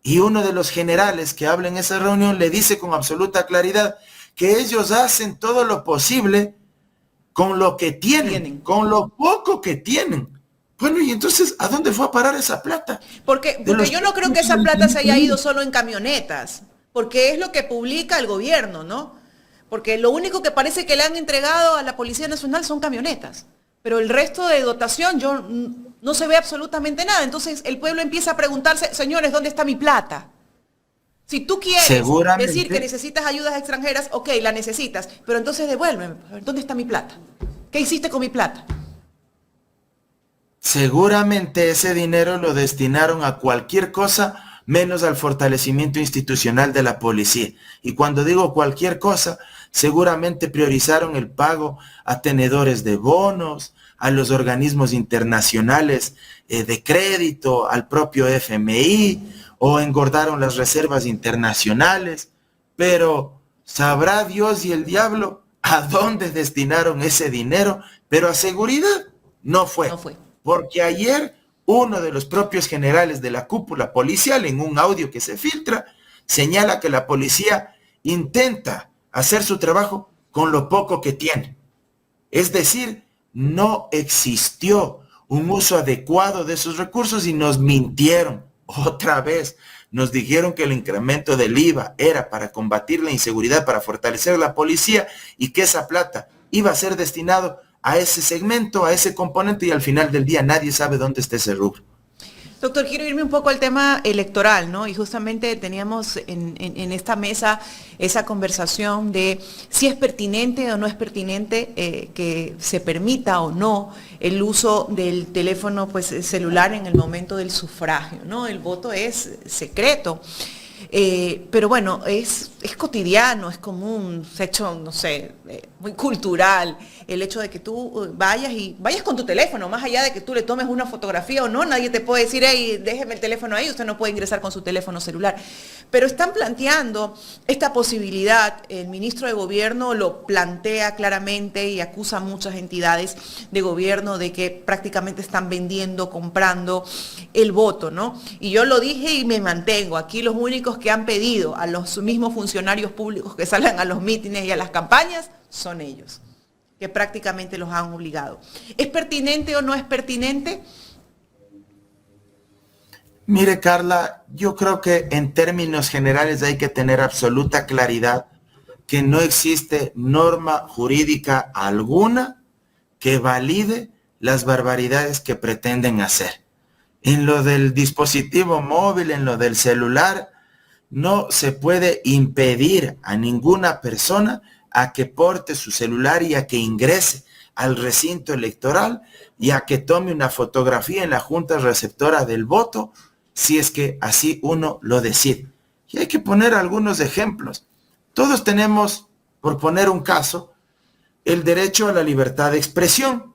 y uno de los generales que habla en esa reunión le dice con absoluta claridad que ellos hacen todo lo posible con lo que tienen, con lo poco que tienen. Bueno, y entonces, ¿a dónde fue a parar esa plata? Porque yo no creo que esa plata se haya ido solo en camionetas, porque es lo que publica el gobierno, ¿no? Porque lo único que parece que le han entregado a la Policía Nacional son camionetas, pero el resto de dotación no se ve absolutamente nada. Entonces el pueblo empieza a preguntarse, señores, ¿dónde está mi plata? Si tú quieres decir que necesitas ayudas extranjeras, ok, la necesitas, pero entonces devuélveme, ¿dónde está mi plata? ¿Qué hiciste con mi plata? Seguramente ese dinero lo destinaron a cualquier cosa menos al fortalecimiento institucional de la policía. Y cuando digo cualquier cosa, seguramente priorizaron el pago a tenedores de bonos, a los organismos internacionales de crédito, al propio FMI, o engordaron las reservas internacionales. Pero sabrá Dios y el diablo a dónde destinaron ese dinero, pero a seguridad no fue. Porque ayer uno de los propios generales de la cúpula policial, en un audio que se filtra, señala que la policía intenta hacer su trabajo con lo poco que tiene. Es decir, no existió un uso adecuado de esos recursos y nos mintieron otra vez. Nos dijeron que el incremento del IVA era para combatir la inseguridad, para fortalecer la policía, y que esa plata iba a ser destinado a ese segmento, a ese componente, y al final del día nadie sabe dónde está ese rubro. Doctor, quiero irme un poco al tema electoral, ¿no? Y justamente teníamos en esta mesa esa conversación de si es pertinente o no es pertinente que se permita o no el uso del teléfono, pues, celular en el momento del sufragio, ¿no? El voto es secreto. Pero bueno, es cotidiano, es común, se ha hecho, no sé, muy cultural el hecho de que tú vayas con tu teléfono, más allá de que tú le tomes una fotografía o no, nadie te puede decir, hey, déjeme el teléfono ahí, usted no puede ingresar con su teléfono celular. Pero están planteando esta posibilidad, el ministro de Gobierno lo plantea claramente y acusa a muchas entidades de gobierno de que prácticamente están vendiendo, comprando el voto, ¿no? Y yo lo dije y me mantengo, aquí los únicos que han pedido a los mismos funcionarios públicos que salgan a los mítines y a las campañas son ellos, que prácticamente los han obligado. ¿Es pertinente o no es pertinente? Mire, Carla, yo creo que en términos generales hay que tener absoluta claridad que no existe norma jurídica alguna que valide las barbaridades que pretenden hacer. En lo del dispositivo móvil, en lo del celular, no se puede impedir a ninguna persona a que porte su celular y a que ingrese al recinto electoral y a que tome una fotografía en la junta receptora del voto, si es que así uno lo decide. Y hay que poner algunos ejemplos. Todos tenemos, por poner un caso, el derecho a la libertad de expresión.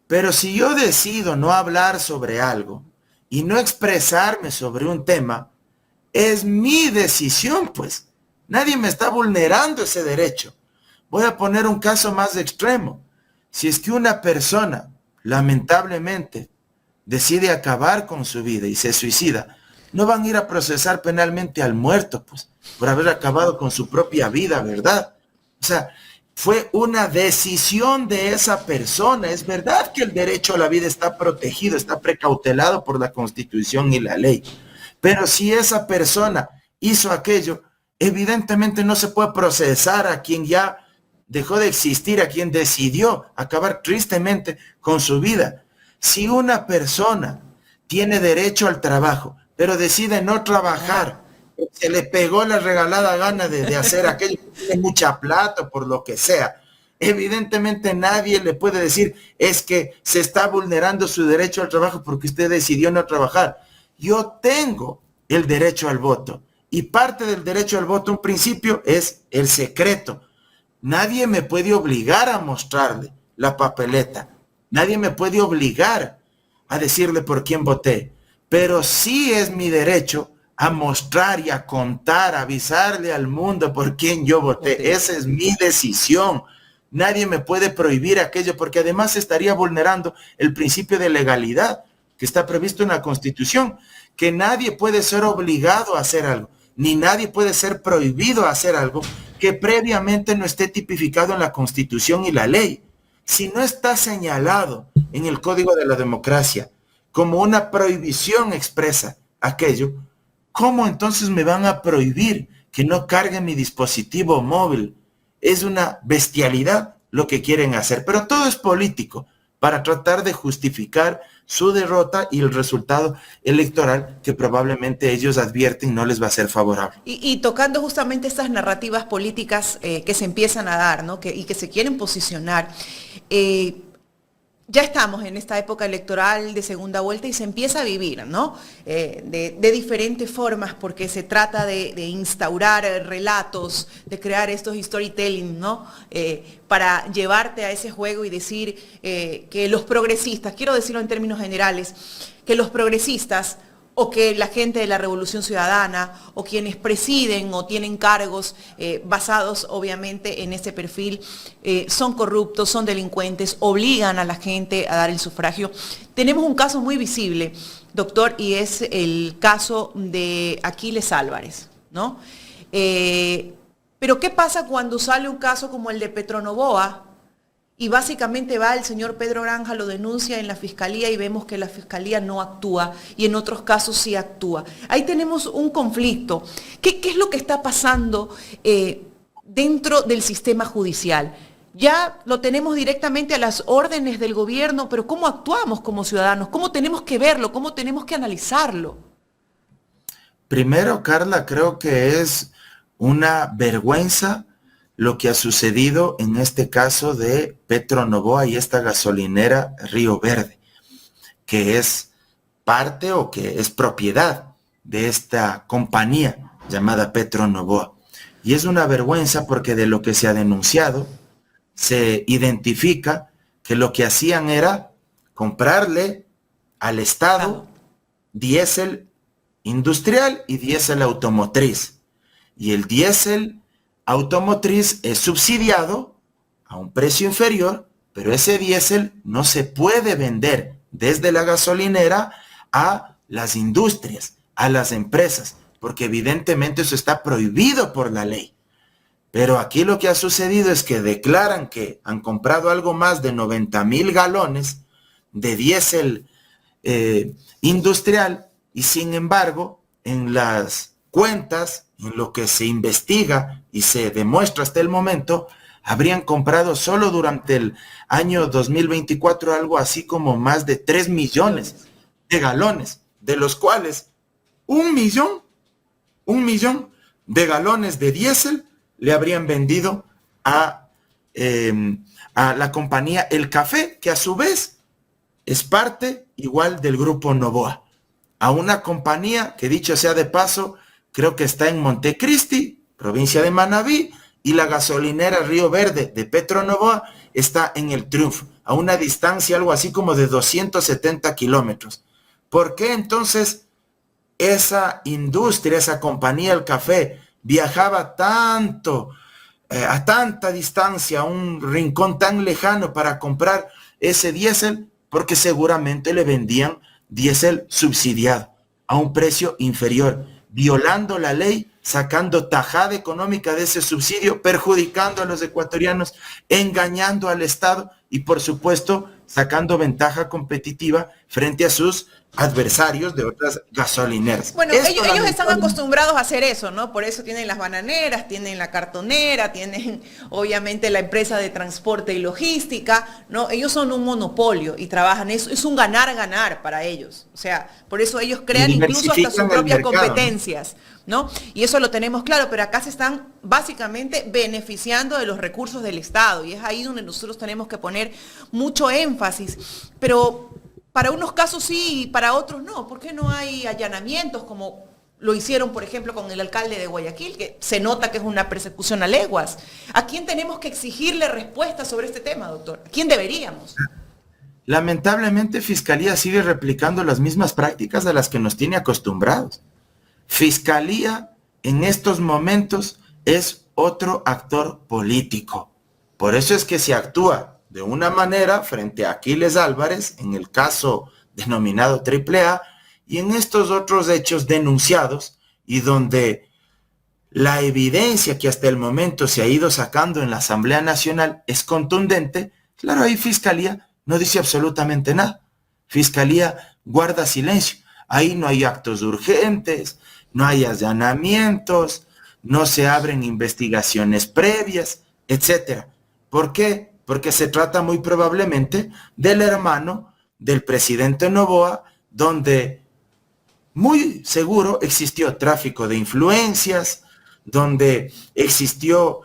Pero si yo decido no hablar sobre algo y no expresarme sobre un tema, es mi decisión, pues. Nadie me está vulnerando ese derecho. Voy a poner un caso más extremo. Si es que una persona, lamentablemente, decide acabar con su vida y se suicida, no van a ir a procesar penalmente al muerto, pues, por haber acabado con su propia vida, ¿verdad? O sea, fue una decisión de esa persona. Es verdad que el derecho a la vida está protegido, está precautelado por la Constitución y la ley. Pero si esa persona hizo aquello, evidentemente no se puede procesar a quien ya dejó de existir, a quien decidió acabar tristemente con su vida. Si una persona tiene derecho al trabajo, pero decide no trabajar, se le pegó la regalada gana de hacer aquello, tiene mucha plata, por lo que sea, evidentemente nadie le puede decir, es que se está vulnerando su derecho al trabajo porque usted decidió no trabajar. Yo tengo el derecho al voto, y parte del derecho al voto, un principio, es el secreto. Nadie me puede obligar a mostrarle la papeleta. Nadie me puede obligar a decirle por quién voté. Pero sí es mi derecho a mostrar y a contar, a avisarle al mundo por quién yo voté. Esa es mi decisión. Nadie me puede prohibir aquello porque además estaría vulnerando el principio de legalidad que está previsto en la Constitución, que nadie puede ser obligado a hacer algo, ni nadie puede ser prohibido a hacer algo que previamente no esté tipificado en la Constitución y la ley. Si no está señalado en el Código de la Democracia como una prohibición expresa aquello, ¿cómo entonces me van a prohibir que no cargue mi dispositivo móvil? Es una bestialidad lo que quieren hacer, pero todo es político para tratar de justificar su derrota y el resultado electoral que probablemente ellos advierten no les va a ser favorable. Y tocando justamente estas narrativas políticas que se empiezan a dar, ¿no? Y que se quieren posicionar, ya estamos en esta época electoral de segunda vuelta y se empieza a vivir, ¿no? De diferentes formas, porque se trata de instaurar relatos, de crear estos storytelling, ¿no? Para llevarte a ese juego y decir que los progresistas, quiero decirlo en términos generales, que los progresistas o que la gente de la Revolución Ciudadana o quienes presiden o tienen cargos basados obviamente en ese perfil son corruptos, son delincuentes, obligan a la gente a dar el sufragio. Tenemos un caso muy visible, doctor, y es el caso de Aquiles Álvarez, ¿no? Pero ¿qué pasa cuando sale un caso como el de Petronovoa? Y básicamente va el señor Pedro Granja, lo denuncia en la fiscalía y vemos que la fiscalía no actúa y en otros casos sí actúa. Ahí tenemos un conflicto. ¿Qué es lo que está pasando dentro del sistema judicial? Ya lo tenemos directamente a las órdenes del gobierno, pero ¿cómo actuamos como ciudadanos? ¿Cómo tenemos que verlo? ¿Cómo tenemos que analizarlo? Primero, Carla, creo que es una vergüenza lo que ha sucedido en este caso de Petronovoa y esta gasolinera Río Verde, que es parte o que es propiedad de esta compañía llamada Petronovoa. Y es una vergüenza porque de lo que se ha denunciado, se identifica que lo que hacían era comprarle al Estado diésel industrial y diésel automotriz. Y el diésel automotriz es subsidiado a un precio inferior, pero ese diésel no se puede vender desde la gasolinera a las industrias, a las empresas, porque evidentemente eso está prohibido por la ley. Pero aquí lo que ha sucedido es que declaran que han comprado algo más de 90,000 galones de diésel industrial y sin embargo, en las cuentas, en lo que se investiga y se demuestra hasta el momento, habrían comprado solo durante el año 2024 algo así como más de 3 millones de galones, de los cuales 1 millón de galones de diésel le habrían vendido a la compañía El Café, que a su vez es parte igual del grupo Noboa, a una compañía que, dicho sea de paso, creo que está en Montecristi, provincia de Manabí, y la gasolinera Río Verde de Petronovoa está en el Triunfo, a una distancia algo así como de 270 kilómetros. ¿Por qué entonces esa industria, esa compañía El Café, viajaba tanto, a tanta distancia, a un rincón tan lejano para comprar ese diésel? Porque seguramente le vendían diésel subsidiado a un precio inferior, violando la ley, sacando tajada económica de ese subsidio, perjudicando a los ecuatorianos, engañando al Estado y, por supuesto, sacando ventaja competitiva frente a sus adversarios de otras gasolineras. Bueno, ellos están acostumbrados a hacer eso, ¿no? Por eso tienen las bananeras, tienen la cartonera, tienen obviamente la empresa de transporte y logística, ¿no? Ellos son un monopolio y trabajan, es un ganar-ganar para ellos. O sea, por eso ellos crean incluso hasta sus propias competencias, ¿no? Y eso lo tenemos claro, pero acá se están básicamente beneficiando de los recursos del Estado y es ahí donde nosotros tenemos que poner mucho énfasis. Pero para unos casos sí y para otros no. ¿Por qué no hay allanamientos como lo hicieron, por ejemplo, con el alcalde de Guayaquil, que se nota que es una persecución a leguas? ¿A quién tenemos que exigirle respuesta sobre este tema, doctor? ¿A quién deberíamos? Lamentablemente, Fiscalía sigue replicando las mismas prácticas a las que nos tiene acostumbrados. Fiscalía en estos momentos es otro actor político. Por eso es que se actúa de una manera frente a Aquiles Álvarez, en el caso denominado AAA, y en estos otros hechos denunciados, y donde la evidencia que hasta el momento se ha ido sacando en la Asamblea Nacional es contundente. Claro, ahí Fiscalía no dice absolutamente nada. Fiscalía guarda silencio. Ahí no hay actos urgentes, no hay allanamientos, no se abren investigaciones previas, etc. ¿Por qué? Porque se trata muy probablemente del hermano del presidente Noboa, donde muy seguro existió tráfico de influencias, donde existió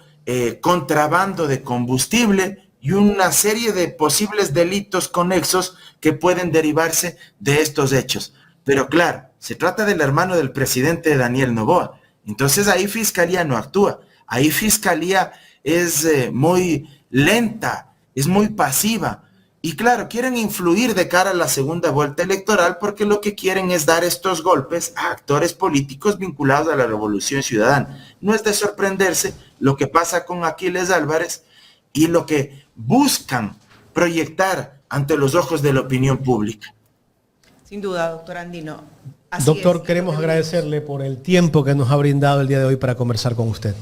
contrabando de combustible y una serie de posibles delitos conexos que pueden derivarse de estos hechos. Pero claro, se trata del hermano del presidente Daniel Noboa. Entonces ahí Fiscalía no actúa. Ahí Fiscalía es muy lenta, es muy pasiva. Y claro, quieren influir de cara a la segunda vuelta electoral porque lo que quieren es dar estos golpes a actores políticos vinculados a la Revolución Ciudadana. No es de sorprenderse lo que pasa con Aquiles Álvarez y lo que buscan proyectar ante los ojos de la opinión pública. Sin duda, doctor Andino. Así Doctor, es, queremos agradecerle por el tiempo que nos ha brindado el día de hoy para conversar con usted.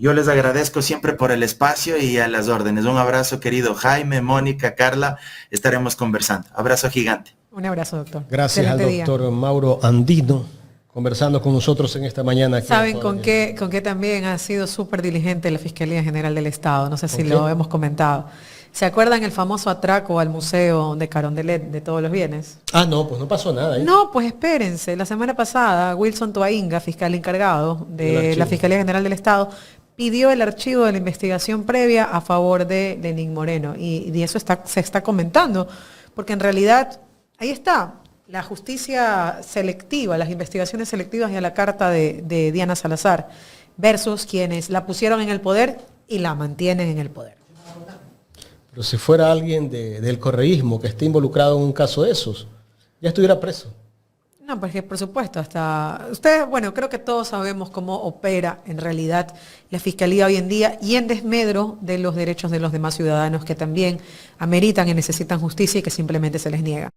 Yo les agradezco siempre por el espacio y a las órdenes. Un abrazo, querido Jaime, Mónica, Carla. Estaremos conversando. Abrazo gigante. Un abrazo, doctor. Gracias al doctor Mauro Andino, conversando con nosotros en esta mañana. Aquí ¿Saben con qué también ha sido súper diligente la Fiscalía General del Estado? No sé si lo hemos comentado. ¿Se acuerdan el famoso atraco al Museo de Carondelet de todos los bienes? Ah, no, pues no pasó nada ahí. No, pues espérense. La semana pasada, Wilson Toainga, fiscal encargado de la Fiscalía General del Estado, pidió el archivo de la investigación previa a favor de Lenín Moreno. Y de eso se está comentando, porque en realidad ahí está la justicia selectiva, las investigaciones selectivas y a la carta de Diana Salazar, versus quienes la pusieron en el poder y la mantienen en el poder. Pero si fuera alguien del correísmo que esté involucrado en un caso de esos, ya estuviera preso. No, porque por supuesto, hasta ustedes, bueno, creo que todos sabemos cómo opera en realidad la Fiscalía hoy en día y en desmedro de los derechos de los demás ciudadanos que también ameritan y necesitan justicia y que simplemente se les niega.